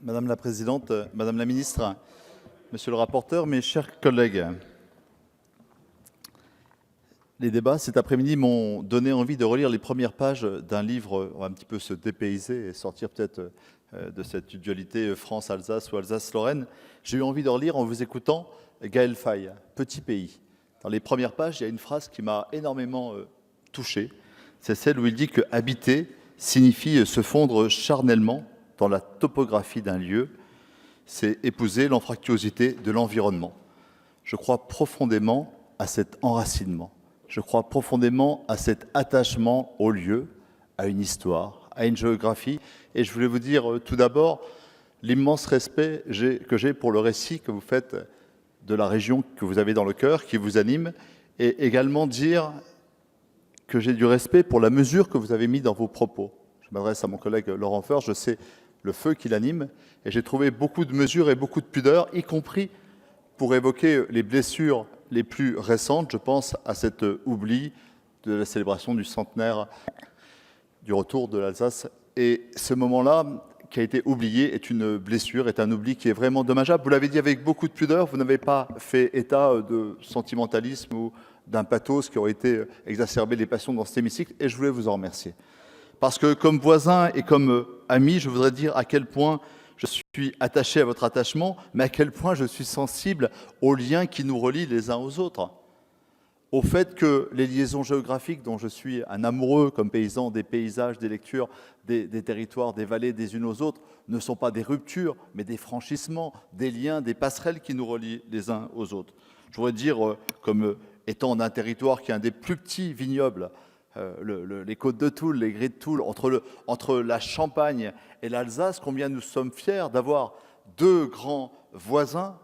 Madame la Présidente, Madame la Ministre, Monsieur le rapporteur, mes chers collègues. Les débats cet après-midi m'ont donné envie de relire les premières pages d'un livre. On va un petit peu se dépayser et sortir peut-être de cette dualité France-Alsace ou Alsace-Lorraine. J'ai eu envie de relire en vous écoutant Gaël Faye, Petit pays. Dans les premières pages, il y a une phrase qui m'a énormément touché. C'est celle où il dit que habiter signifie se fondre charnellement dans la topographie d'un lieu, c'est épouser l'anfractuosité de l'environnement. Je crois profondément à cet enracinement. Je crois profondément à cet attachement au lieu, à une histoire, à une géographie. Et je voulais vous dire tout d'abord l'immense respect que j'ai pour le récit que vous faites de la région que vous avez dans le cœur, qui vous anime, et également dire que j'ai du respect pour la mesure que vous avez mise dans vos propos. Je m'adresse à mon collègue Laurent Feurre, je sais le feu qui l'anime, et j'ai trouvé beaucoup de mesures et beaucoup de pudeur, y compris pour évoquer les blessures les plus récentes. Je pense à cet oubli de la célébration du centenaire du retour de l'Alsace. Et ce moment-là, qui a été oublié, est une blessure, est un oubli qui est vraiment dommageable. Vous l'avez dit avec beaucoup de pudeur, vous n'avez pas fait état de sentimentalisme ou d'un pathos qui aurait été exacerbé les passions dans cet hémicycle, et je voulais vous en remercier. Parce que comme voisin et comme ami, je voudrais dire à quel point je suis attaché à votre attachement, mais à quel point je suis sensible aux liens qui nous relient les uns aux autres. Au fait que les liaisons géographiques dont je suis un amoureux comme paysan, des paysages, des lectures, des territoires, des vallées des unes aux autres, ne sont pas des ruptures, mais des franchissements, des liens, des passerelles qui nous relient les uns aux autres. Je voudrais dire, comme étant d'un territoire qui est un des plus petits vignobles, les côtes de Toul, les grilles de Toul, entre la Champagne et l'Alsace, combien nous sommes fiers d'avoir deux grands voisins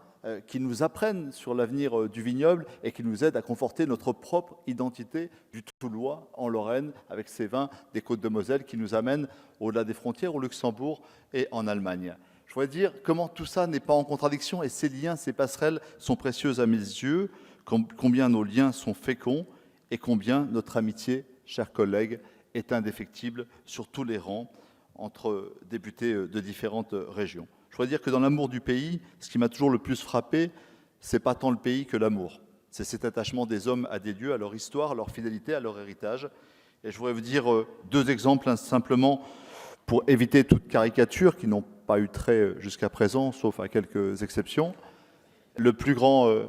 qui nous apprennent sur l'avenir du vignoble et qui nous aident à conforter notre propre identité du Toulois en Lorraine, avec ces vins des côtes de Moselle qui nous amènent au-delà des frontières, au Luxembourg et en Allemagne. Je voudrais dire comment tout ça n'est pas en contradiction, et ces liens, ces passerelles sont précieuses à mes yeux, combien nos liens sont féconds et combien notre amitié, chers collègues, est indéfectible sur tous les rangs entre députés de différentes régions. Je voudrais dire que dans l'amour du pays, ce qui m'a toujours le plus frappé, c'est pas tant le pays que l'amour. C'est cet attachement des hommes à des lieux, à leur histoire, à leur fidélité, à leur héritage. Et je voudrais vous dire deux exemples, simplement pour éviter toute caricature, qui n'ont pas eu trait jusqu'à présent, sauf à quelques exceptions. Le plus grand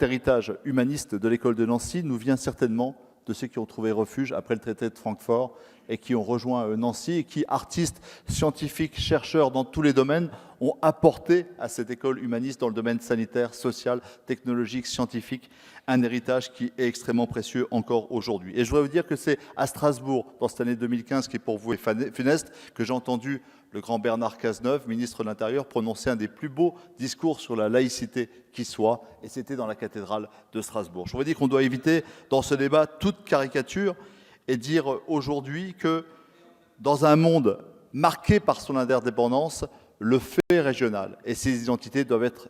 héritage humaniste de l'école de Nancy nous vient certainement de ceux qui ont trouvé refuge après le traité de Francfort et qui ont rejoint Nancy et qui, artistes, scientifiques, chercheurs dans tous les domaines, ont apporté à cette école humaniste dans le domaine sanitaire, social, technologique, scientifique, un héritage qui est extrêmement précieux encore aujourd'hui. Et je voudrais vous dire que c'est à Strasbourg, dans cette année 2015, qui pour vous est funeste, que j'ai entendu le grand Bernard Cazeneuve, ministre de l'Intérieur, prononcer un des plus beaux discours sur la laïcité qui soit, et c'était dans la cathédrale de Strasbourg. Je voudrais dire qu'on doit éviter, dans ce débat, toute caricature et dire aujourd'hui que, dans un monde marqué par son interdépendance, le fait régional et ses identités doivent être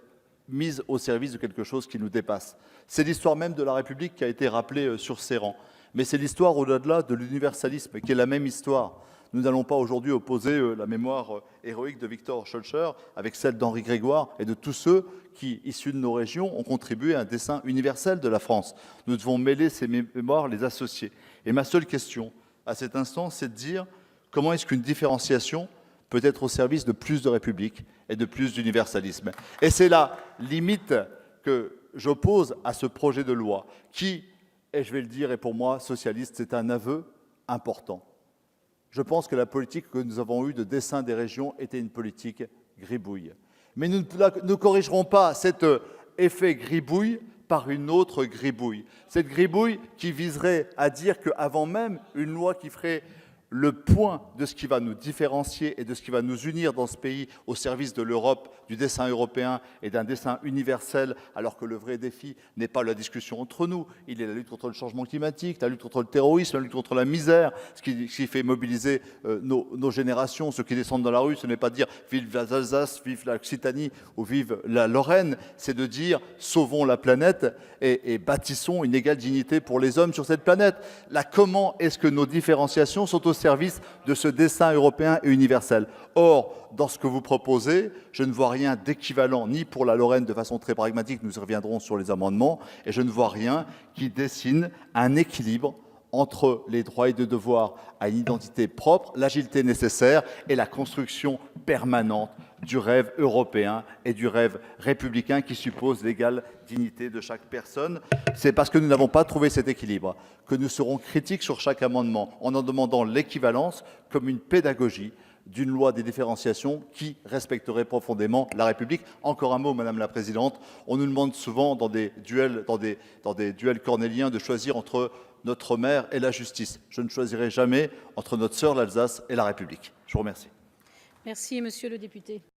mises au service de quelque chose qui nous dépasse. C'est l'histoire même de la République qui a été rappelée sur ces rangs. Mais c'est l'histoire au-delà de l'universalisme, qui est la même histoire. Nous n'allons pas aujourd'hui opposer la mémoire héroïque de Victor Schœlcher avec celle d'Henri Grégoire et de tous ceux qui, issus de nos régions, ont contribué à un dessin universel de la France. Nous devons mêler ces mémoires, les associer. Et ma seule question à cet instant, c'est de dire comment est-ce qu'une différenciation peut être au service de plus de République et de plus d'universalisme. Et c'est la limite que j'oppose à ce projet de loi qui, et je vais le dire, est pour moi socialiste, c'est un aveu important. Je pense que la politique que nous avons eue de dessin des régions était une politique gribouille. Mais nous ne corrigerons pas cet effet gribouille par une autre gribouille. Cette gribouille qui viserait à dire qu'avant même une loi qui ferait le point de ce qui va nous différencier et de ce qui va nous unir dans ce pays au service de l'Europe, du dessein européen et d'un dessein universel, alors que le vrai défi n'est pas la discussion entre nous, il est la lutte contre le changement climatique, la lutte contre le terrorisme, la lutte contre la misère, ce qui fait mobiliser nos générations, ceux qui descendent dans la rue, ce n'est pas de dire « vive l'Alsace, vive l'Occitanie » ou « vive la Lorraine », c'est de dire « sauvons la planète et bâtissons une égale dignité pour les hommes sur cette planète ». Là, comment est-ce que nos différenciations sont au service de ce dessein européen et universel. Or, dans ce que vous proposez, je ne vois rien d'équivalent, ni pour la Lorraine de façon très pragmatique, nous y reviendrons sur les amendements, et je ne vois rien qui dessine un équilibre entre les droits et les devoirs à une identité propre, l'agilité nécessaire et la construction permanente du rêve européen et du rêve républicain qui suppose l'égale dignité de chaque personne. C'est parce que nous n'avons pas trouvé cet équilibre que nous serons critiques sur chaque amendement en demandant l'équivalence comme une pédagogie d'une loi des différenciations qui respecterait profondément la République. Encore un mot, Madame la Présidente. On nous demande souvent dans des duels cornéliens de choisir entre notre mère et la justice. Je ne choisirai jamais entre notre sœur l'Alsace et la République. Je vous remercie. Merci, Monsieur le député.